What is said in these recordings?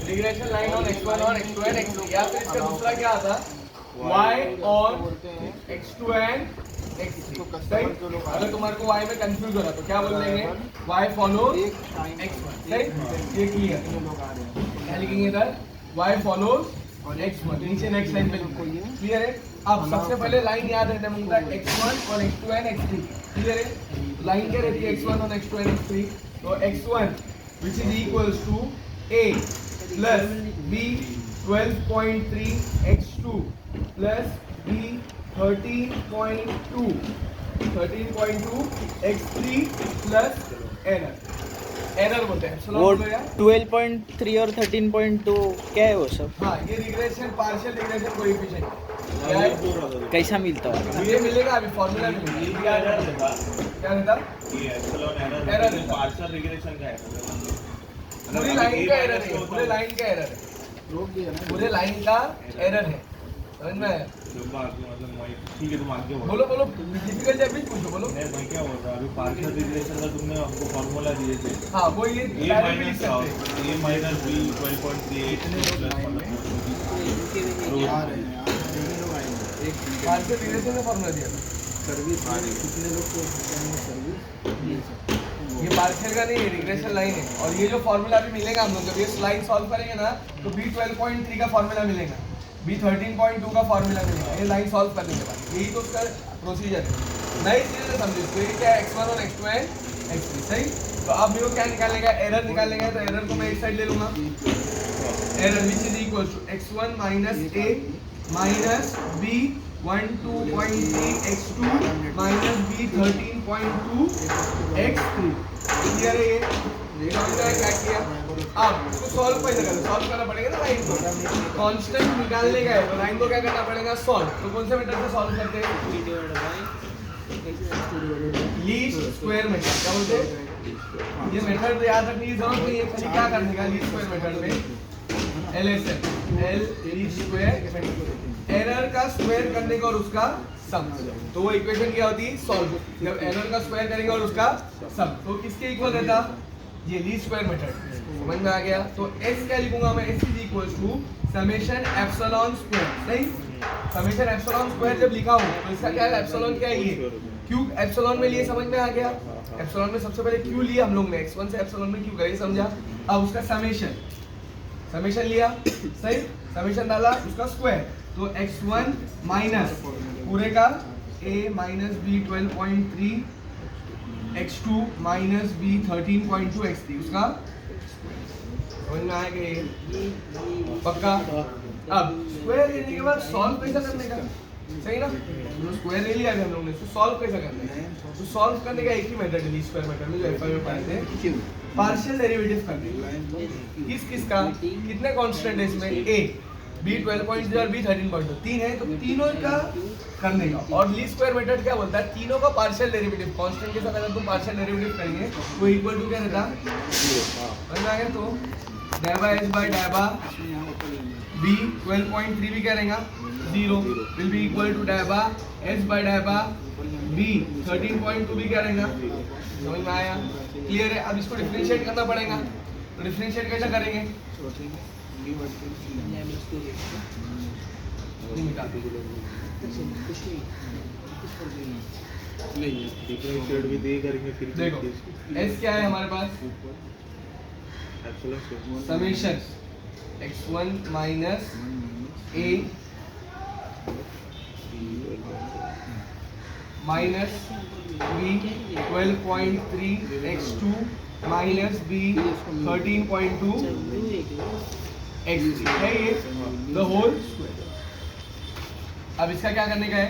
Regression line on x1 और x2 and x3, या फिर इसका दूसरा क्या आता y on x2 and x3। सही, अगर तुम्हारे को y में कंफ्यूज हो रहा तो क्या बोल देंगे, y फॉलोज x1। सही, ये क्लियर। क्या लिखेंगे इधर, y फॉलोज x1, नीचे नेक्स्ट लाइन पे क्लियर है। अब सबसे पहले लाइन याद रखना मुझे, x1 और x2 एंड x3 क्लियर है। लाइन क्या रहती है, x1 और x2 एंड x3, तो x1 which is equals to a plus b 12.3 x2 plus b 13.2 x3 plus error बोलते हैं वो 12.3 और 13.2 क्या है वो सब? हाँ, ये रिग्रेशन पार्शियल रिग्रेशन कोएफिशिएंट क्या है, कैसा मिलता है? ये मिलेगा अभी फॉर्मूला मिलेगा। क्या रहता, ये epsilon error error partial regression का है, पूरी लाइन का एरर है, पूरे लाइन का एरर है, पूरे लाइन का एरर है, समझ में आया? ठीक है, तुम आगे बोलो बोलो, डिफिकल्ट है भी पूछो, बोलो। मैं क्या बोल रहा हूँ, अभी पार्शियल रिग्रेशन का तुमने हमको फार्मूला दिए थे, हाँ, वो ये a डायरेक्ट लिख सकते हैं। a minus b 12.38 partial regression का फॉर्मूला दिया था। ये पार्शियल का नहीं है, रिग्रेशन लाइन है। और ये जो फॉर्मूला अभी मिलेगा हम लोग जब ये लाइन सॉल्व करेंगे ना, तो B12.3 का फॉर्मूला मिलेगा, B13.2 का फॉर्मूला मिलेगा, ये लाइन सॉल्व करने के बाद। यही तो उसका प्रोसीजर है, नई चीज़ से समझो। तो ये क्या है, x1 और x2 है x3। सही, तो अब मेरे को क्या निकालने का, एरर निकालने का। तो एरर को मैं एक साइड ले लूँगा, error which is equal to x1 minus a minus b 12.3 x2 minus b 13.2 x3। Clear है ये? क्या किया, अब इसको सॉल्व कैसे करें, सॉल्व करना पड़ेगा ना लाइन को, कांस्टेंट निकालने का है तो लाइन को क्या करना पड़ेगा, सॉल्व। तो कौन से मेथड से सॉल्व करते हैं, लीस्ट स्क्वायर मेथड। क्या बोलते हैं, ये मेथड तो याद रखने की जरूरत नहीं है, खाली क्या करने का, लीस्ट स्क्वायर मेथड में LSM, L least square, error का स्क्वायर करने का और उसका सम। तो वो इक्वेशन क्या होती है, सॉल्व। जब एरर का स्क्वायर करेंगे और उसका सम, तो किसके इक्वल रहता, ये लीस्ट स्क्वायर मेथड। समझ में आ गया? तो s क्या लिखूंगा मैं, s is equal to summation epsilon square. सही, समेशन एप्सिलॉन स्क्वायर जब लिखा हो तो इसका क्या है, एप्सिलॉन क्या है, ये क्यू एप्सिलॉन में लिए। समझ में आ गया? एप्सिलॉन में सबसे पहले क्यू लिया हम लोग ने, x1 से एप्सिलॉन में क्यू गए, समझा? अब उसका समेशन लिया, सही, समेशन डाला, उसका स्क्वायर। तो x1 माइनस पूरे का a minus b 12.3 x2 minus b 13.2 x3, उसका समझ में आएगा ये पक्का। अब स्क्वायर लेने के बाद सॉल्व कैसा करने का, सही ना, तो स्क्वायर ले लिया हम लोग ने, तो सॉल्व कैसा करना है, तो सॉल्व करने का एक ही मेथड है, लीस्ट स्क्वायर मेथड में जो एफआई में पढ़े थे, पार्शियल डेरिवेटिव करने। किस किस का, कितने कांस्टेंट है इसमें, a b 12.0 और b 13.2, तीन है, तो तीनों का करने का। और लीस्ट स्क्वायर मेथड क्या बोलता है, तीनों का पार्शियल डेरिवेटिव कांस्टेंट के साथ अगर तुम पार्शियल डेरिवेटिव करेंगे तो इक्वल टू क्या रहता, समझ में आ गया? तो डायबा s बाय डायबा b 12.3 भी क्या रहेगा, 0 विल बी इक्वल टू डायबा s बाय डायबा b 13.2 भी क्या रहेगा। समझ में आया? क्लियर है? अब इसको डिफरेंशिएट करना पड़ेगा, तो डिफरेंशिएट कैसे करेंगे, देखो s क्या है हमारे पास, summation x1 minus a minus b 12.3 x2 minus b 13.2 x3 है ये द होल स्क्वायर। अब इसका क्या करने का है,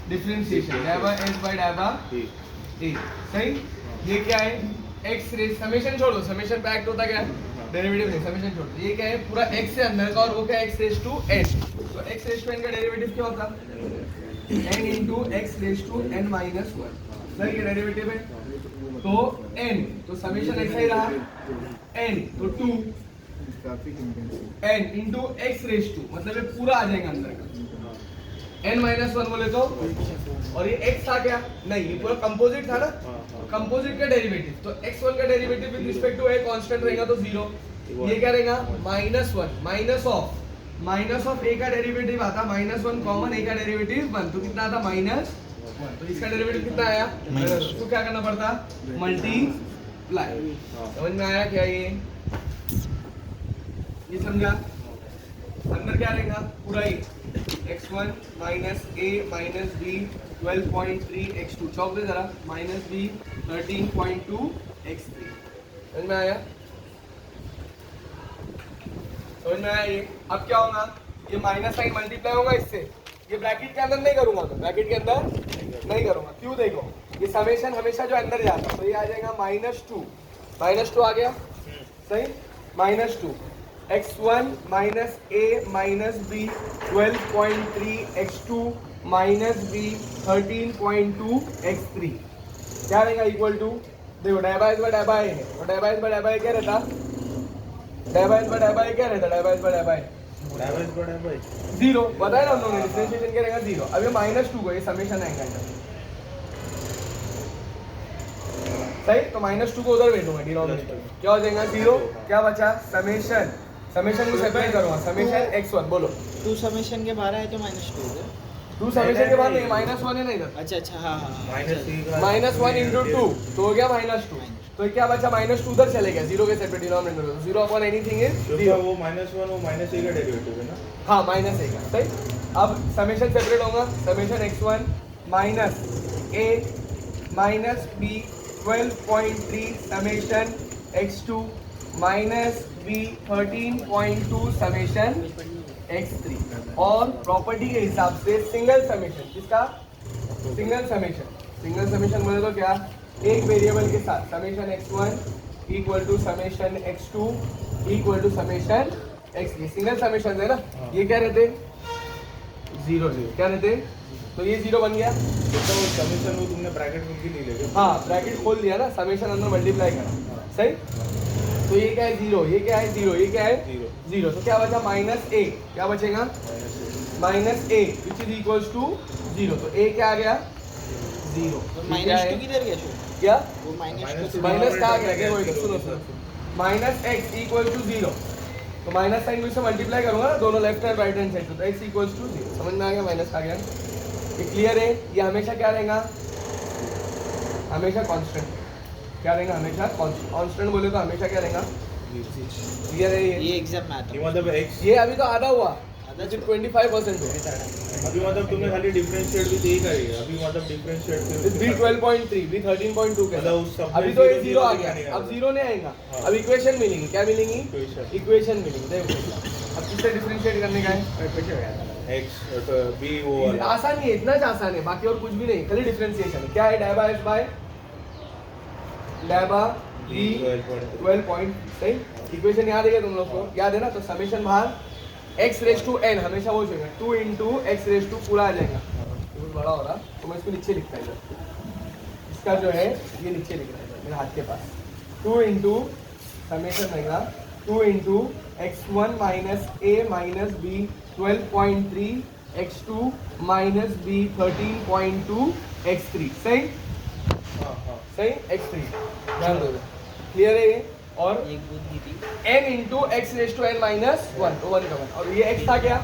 डिफरेंशिएशन, डायबा s बाय डायबा a। सही, ये क्या है, x रेज, समेशन छोड़ दो, समेशन पे एक्ट होता क्या है, डेरिवेटिव नहीं, समेशन छोड़ दो। ये क्या है, पूरा x से अंदर का, और वो क्या है, x रेज टू n। तो x रेज टू n का डेरिवेटिव क्या होता, n into x raise to n minus 1। सही, ये डेरिवेटिव है, तो n, तो समेशन ऐसा ही रहा, n तो 2 n into x raise to, मतलब ये पूरा आ जाएगा अंदर का, n माइनस वन बोले तो, और ये x था क्या? नहीं, ये पूरा कंपोजिट था ना, कंपोजिट का डेरिवेटिव, तो x1 का derivative with respect to a constant रहेगा तो 0, ये क्या रहेगा -1 माइनस ऑफ a का डेरिवेटिव आता -1 कॉमन, a का डेरिवेटिव 1, तो कितना आता -1, तो इसका डेरिवेटिव कितना आया, तो क्या करना पड़ता, मल्टीप्लाई। समझ में आया क्या ये समझा? अंदर क्या रहेगा पूरा ही x1 minus a minus b 12.3 x2, चौक दे जरा, माइनस b 13.2 x3। समझ में आया? समझ में आया ये? अब क्या होगा, ये माइनस साइन मल्टीप्लाई होगा इससे, ये ब्रैकेट के अंदर नहीं करूंगा मैं, ब्रैकेट के अंदर नहीं करूंगा, क्यों? देखो ये समेशन हमेशा जो अंदर जाता है तो ये आ जाएगा -2 आ गया, सही, -2 x1 minus a minus b 12.3 x2 minus b 13.2 x3 क्या रहेगा इक्वल टू, देखो डायबाइज बाय डायबाई है, और डायबाइज बाय डायबाई क्या रहता, डायबाइज बाय डायबाई क्या रहता, डायबाइज बाय डायबाई 0, बताया ना हम लोगों ने, डिफरेंशिएशन क्या रहेगा 0। अब ये -2 को ये समेशन आएगा सही, तो -2 को उधर भेजूंगा डिनोमिनेटर, क्या हो जाएगा 0, क्या बचा समेशन को सेपरेट करूंगा, समेशन x1 बोलो, 2 समेशन के बाहर है तो -2 है। 2 समेशन के बाद नहीं, -1 है ना इधर, अच्छा हाँ -1 into 2 तो हो गया -2, तो क्या बचा -2 उधर चले गया, 0 के सेपरेट डिनोमिनेटर में, 0 अपॉन एनीथिंग इज 0, वो -1 वो -a का डेरिवेटिव है ना, हाँ -a का, सही। अब समेशन सेपरेट होगा, summation x1 minus a minus b 12.3 summation x2 minus b 13.2 summation x3, और प्रॉपर्टी के हिसाब से सिंगल समेशन, किसका, सिंगल समेशन बोले तो क्या, एक वेरिएबल के साथ summation x1 equal to summation x2 equal to summation x3, single summation है ना, ये क्या रहते 0 क्या रहते, तो ये 0 बन गया, तो समेशन वो तुमने ब्रैकेट में भी नहीं लेके, हाँ ब्रैकेट खोल दिया ना, समेशन अंदर मल्टीप्लाई करा, सही, तो ये क्या है 0, ये क्या है 0, ये क्या है 0, तो क्या बचा -a, क्या बचेगा -a which is equals to 0, तो a क्या आ गया 0, तो -2 किधर गया शो, क्या वो माइनस का आ गया क्या, कोई सुनो -x इक्वल टू 0, तो माइनस साइन को इससे मल्टीप्लाई करूंगा ना, दोनों left and right hand side, तो x इक्वल्स टू 0, समझ में आ गया, माइनस आ गया, ये क्लियर है? ये हमेशा क्या रहेगा, हमेशा कांस्टेंट, क्या रहेगा हमेशा कांस्टेंट, बोले तो हमेशा क्या रहेगा, क्लियर है ये एग्जाम में आता है, मतलब x, ये अभी तो आधा हुआ, आधा जो 25% है, अभी मतलब तुमने खाली डिफरेंशिएट भी यही करेगा, अभी मतलब डिफरेंशिएट b 12.3 b 13.2 के मतलब उस सब अभी तो ये 0 आ गया, अब 0 नहीं आएगा, अब इक्वेशन मिलेंगी, क्या मिलेंगी, इक्वेशन मिलेंगी, देखो अब किससे डिफरेंशिएट करने का है, x b वो आसान ही है, इतना आसान है, बाकी और कुछ भी नहीं, खाली डिफरेंशिएशन है, क्या है डायबा f बाय डायबा b 12. सही, इक्वेशन याद है तुम लोग को, याद है ना, तो समेशन बाहर x रेज टू n हमेशा वो चाहिए 2 into x रेज टू पूरा आ जाएगा, बहुत बड़ा हो रहा, तो मैं इसको नीचे लिखता हूँ, इसका जो है ये नीचे लिख रहा है मेरे हाथ के पास, 2 into समेशन रहेगा 2 into x1 minus a minus b 12.3 x2 minus b 13.2 x3, सही सही, x3 ध्यान दो, क्लियर है ये, और एक बुद्धि थी, n into x raise to n minus 1, तो 1 का 1, और ये x था क्या,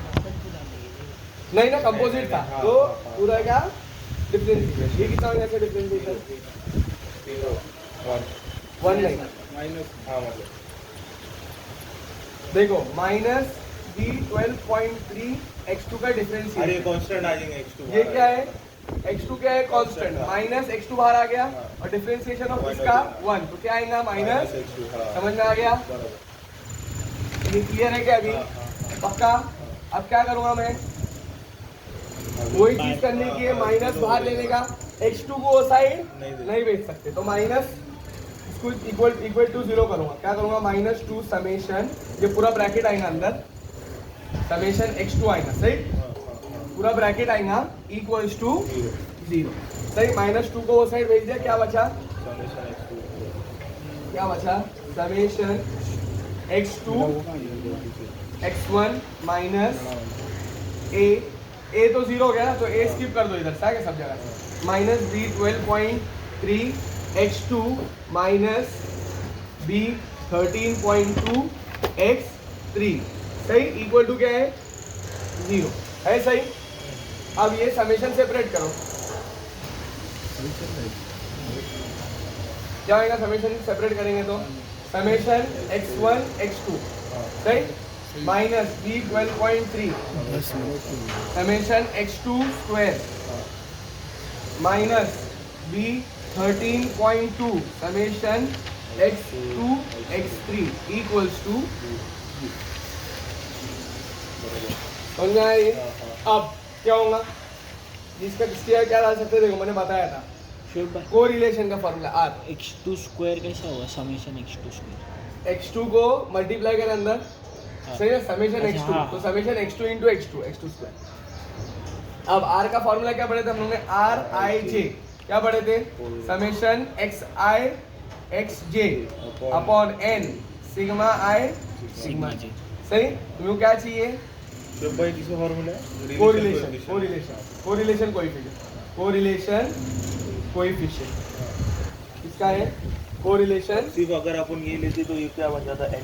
नहीं ना कंपोजिट था, तो पूरा क्या डिफरेंशिएशन, ये कितना हो गया डिफरेंशिएशन 1 नहीं, देखो माइनस b 12.3 x2 का डिफरेंशिएशन, अरे कांस्टेंट आ जाएंगे x2, ये क्या है x2 क्या है कांस्टेंट, माइनस x2 बाहर आ गया, और डिफरेंशिएशन ऑफ इसका 1, तो क्या आएगा माइनस, समझ में आ गया, ये क्लियर है क्या अभी, पक्का? अब क्या करूंगा मैं, वही चीज करने की है, माइनस बाहर लेने का, x2 को वो साइड नहीं भेज सकते, तो माइनस इसको इक्वल टू 0 करूंगा, क्या करूंगा -2 समेशन, ये पूरा ब्रैकेट आएगा अंदर, समेशन x2 आएगा, सही, पूरा ब्रैकेट आएगा इक्वल्स टू 0, सही, -2 को वो साइड भेज दिया, क्या बचा, summation x2 x1 minus a ए तो 0 हो गया ना, तो ए स्किप कर दो इधर से, आगे सब जगह से। Minus B 12.3 x2 minus B 13.2 x3 सही, इक्वल टू क्या है 0 है सही। अब ये समेशन सेपरेट करो, क्या होगा समेशन सेपरेट करेंगे तो समेशन x1 x2 सही minus b 12.3 summation x2 square minus b 13.2 summation x2 x3 equals to समझ में आया ये। अब क्या होगा जिसका क्या डाल सकते हैं, देखो मैंने बताया था को रिलेशन का फॉर्मूला आर x2 स्क्वायर कैसा होगा समेशन x2 स्क्वायर x2 को मल्टीप्लाई करें अंदर सही है समेशन अच्छा, x2 हाँ, तो हाँ। Summation x2 into x2 square. अब r का फॉर्मूला क्या पढ़े थे हम लोग ने r i j क्या पढ़े थे summation x i x j upon n sigma i sigma j सही। तुमको क्या चाहिए शिव भाई किसका फॉर्मूला है? कोरिलेशन कोरिलेशन कोएफिशिएंट किसका है कोरिलेशन। सिर्फ अगर अपन ये लेते तो ये क्या बन जाता n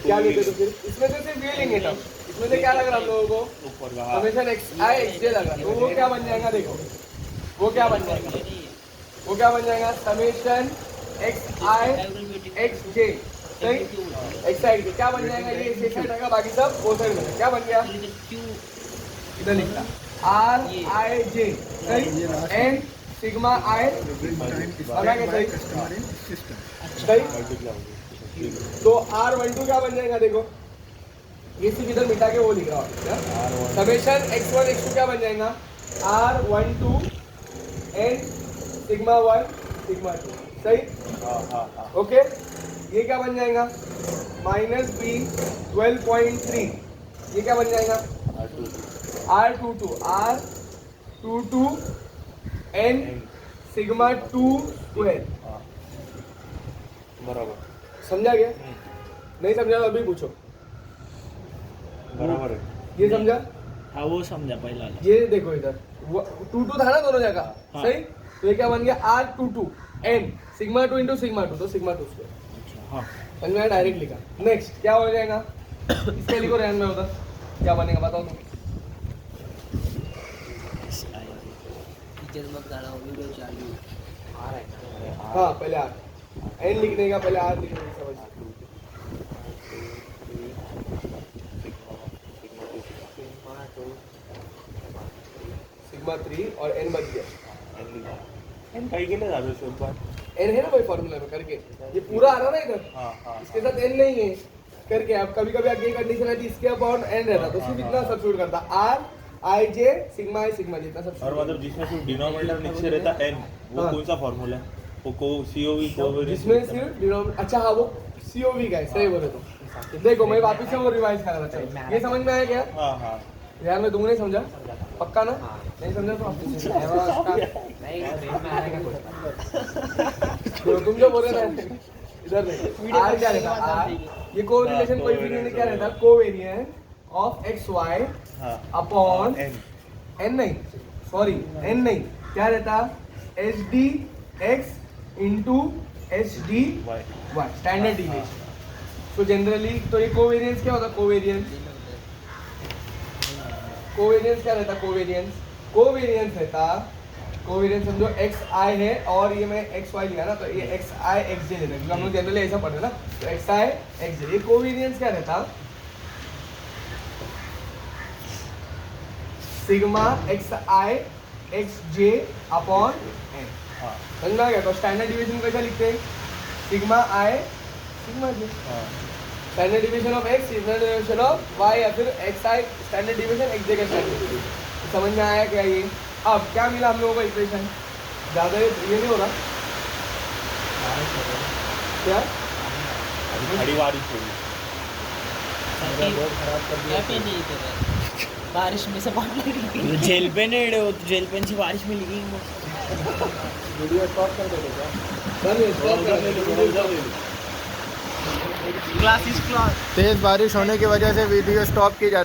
क्या लेते तो फिर इसमें से सिर्फ ये लेंगे तब, इसमें से क्या लग रहा हम लोगों को ऊपर summation x i x j लग रहा, तो वो क्या बन जाएगा देखो वो क्या बन जाएगा summation x i x j सही x साइड पे क्या बन जाएगा ये इस साइड रहेगा बाकी सब वो साइड में क्या बन गया इधर लिखता r i j सही n सिग्मा i बना के सही तो r12 क्या बन जाएगा देखो ये सिर्फ इधर मिटा के वो लिख रहा हूँ समेशन x1 x2 क्या बन जाएगा r12 n सिग्मा 1 सिग्मा 2 सही ओके। ये क्या बन जाएगा माइनस बी 12.3 ये क्या बन जाएगा r22 n सिग्मा 2 स्क्वायर बराबर समझा गया नहीं समझा तो अभी पूछो बराबर है ये समझा हाँ वो समझा पहला वाला। ये देखो इधर 2 था ना दोनों जगह हाँ। सही तो ये क्या बन गया r22 n sigma 2 into sigma 2 तो सिग्मा 2 स्क्वायर अच्छा हाँ समझ में डायरेक्ट लिखा। नेक्स्ट क्या हो जाएगा इसके लिखो रैन में उधर क्या बनेगा बताओ तुम हाँ पहले आर एन लिखने का पहले आर लिखने की समझ सिग्मा 3 और एन बच गया n कहीं के लिए ज्यादा शिव भाई एन है ना भाई फॉर्मूला में करके ये पूरा आ रहा ना इधर हाँ इसके साथ एन नहीं है करके अब कभी कभी आगे कंडीशन आती इसके अबाउट एन रहता तो सिर्फ इतना सब्स्टिट्यूट करता r i j sigma i sigma j इतना और सब्स्टिट्यूट मतलब जिसमें सिर्फ डिनोमिनेटर नीचे रहता n वो हाँ। कौन सा फॉर्मूला है वो को COV जिसमें सिर्फ डिनोमिनेटर अच्छा हाँ वो सीओवी का है सही बोले तो देखो मैं वापस से वो रिवाइज कर रहा था ये समझ में आया क्या हाँ यार मैं तुमने समझा पक्का ना नहीं समझा तो तुम जो बोल रहे थे इधर देखो आर क्या रहता आर ये कोरिलेशन कोएफिशिएंट क्या रहता कोवेरिएंट ऑफ एक्स वाई हाँ अपॉन n एन नहीं सॉरी एन नहीं क्या रहता h d x into h d y y standard deviation. तो जनरली तो ये कोवेरिएंस क्या होता कोवेरिएंस क्या रहता कोवेरिएंस रहता कोवेरिएंस समझो एक्स आई है और ये मैं एक्स वाई लिया ना तो ये एक्स आई एक्स जे लेना क्योंकि हम लोग जनरली ऐसा पढ़ते ना तो एक्स आई एक्स जे ये कोवेरिएंस क्या रहता सिग्मा एक्स आई एक्स जे अपॉन एन हाँ समझ में आ गया। तो स्टैंडर्ड डिविएशन कैसा लिखते हैं सिग्मा आई सिग्मा जे हाँ standard division of x standard division of y या फिर x i standard division x j का स्टैंडर्ड समझ में आया क्या ये। अब क्या मिला हम लोगों को इक्वेशन ज़्यादा ये नहीं हो रहा क्या अभी खड़ी बारिश हो रही बारिश में से पानी लगी जेल पेन है वो जेल पेन से बारिश में लिखी वीडियो स्टॉप कर देते क्या स्टॉप कर देते क्लास तेज़ बारिश होने की वजह से वीडियो स्टॉप की जाती है।